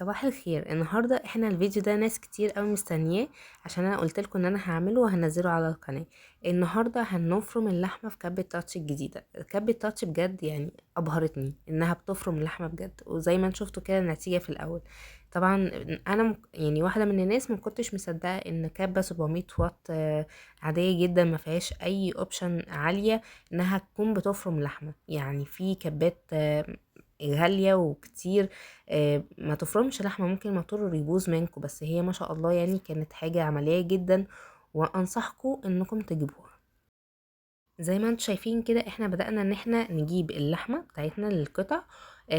صباح الخير. النهارده احنا الفيديو ده ناس كتير قوي مستنياه، عشان انا قلت لكم ان انا هعمله وهنزله على القناه. النهارده هنفرم اللحمه في كبه تاتش الجديده. كبه تاتش بجد يعني ابهرتني انها بتفرم اللحمه بجد، وزي ما انتم شفتوا كده النتيجه في الاول. طبعا انا يعني واحده من الناس ما كنتش مصدقه ان كبه 700 واط عاديه جدا ما فيهاش اي اوبشن عاليه انها تكون بتفرم لحمه. يعني في كبات غالية وكتير ما تفرمش لحمة، ممكن الموتور يبوظ منكم، بس هي ما شاء الله يعني كانت حاجة عملية جدا، وانصحكم انكم تجيبوها. زي ما انتم شايفين كده احنا بدأنا ان احنا نجيب اللحمة بتاعتنا للقطع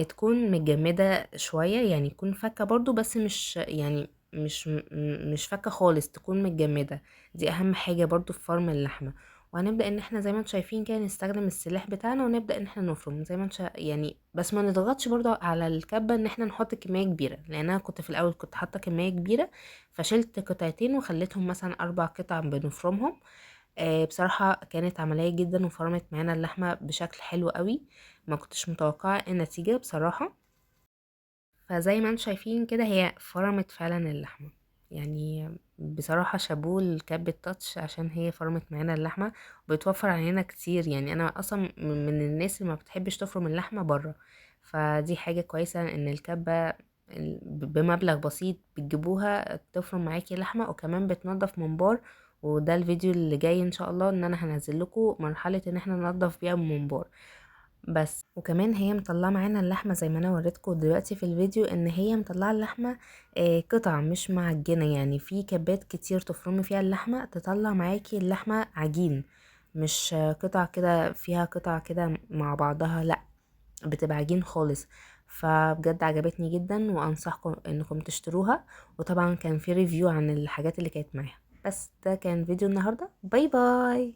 تكون متجمدة شوية، يعني تكون فكة برضو، بس مش يعني مش فكة خالص، تكون متجمدة. دي اهم حاجة برضو في فرم اللحمة. وهنبدأ ان احنا زي ما انتم شايفين كده نستخدم السلاح بتاعنا ونبدأ ان احنا نفرم زي ما انتم يعني، بس ما نضغطش برضو على الكبة ان احنا نحط كمية كبيرة، لان انا كنت في الاول كنت حاطة كمية كبيرة، فشلت قطعتين وخليتهم مثلا 4 قطع بنفرمهم. بصراحة كانت عملية جدا وفرمت معانا اللحمة بشكل حلو قوي. ما كنتش متوقعة النتيجة بصراحة. فزي ما انتم شايفين كده هي فرمت فعلا اللحمة. يعني بصراحة شابوه لكب تاتش عشان هي فرمت معانا اللحمة وبتوفر علينا كتير. يعني انا اصلا من الناس اللي ما بتحبش تفرم اللحمة بره، فدي حاجة كويسة ان الكبة بمبلغ بسيط بتجيبوها تفرم معاكي لحمة، وكمان بتنضف منبار. وده الفيديو اللي جاي ان شاء الله ان انا هنزل لكم مرحلة ان احنا ننضف بيها المنبار. بس وكمان هي مطلعه معانا اللحمه زي ما انا وريتكم دلوقتي في الفيديو، ان هي مطلعه اللحمه قطع مش معجنه. يعني في كبات كتير تفرمي فيها اللحمه تطلع معاكي اللحمه عجين، مش قطع كده فيها قطع كده مع بعضها، لا، بتبقى عجين خالص. فبجد عجبتني جدا وانصحكم انكم تشتروها. وطبعا كان في ريفيو عن الحاجات اللي كانت معاها. بس ده كان فيديو النهارده، باي باي.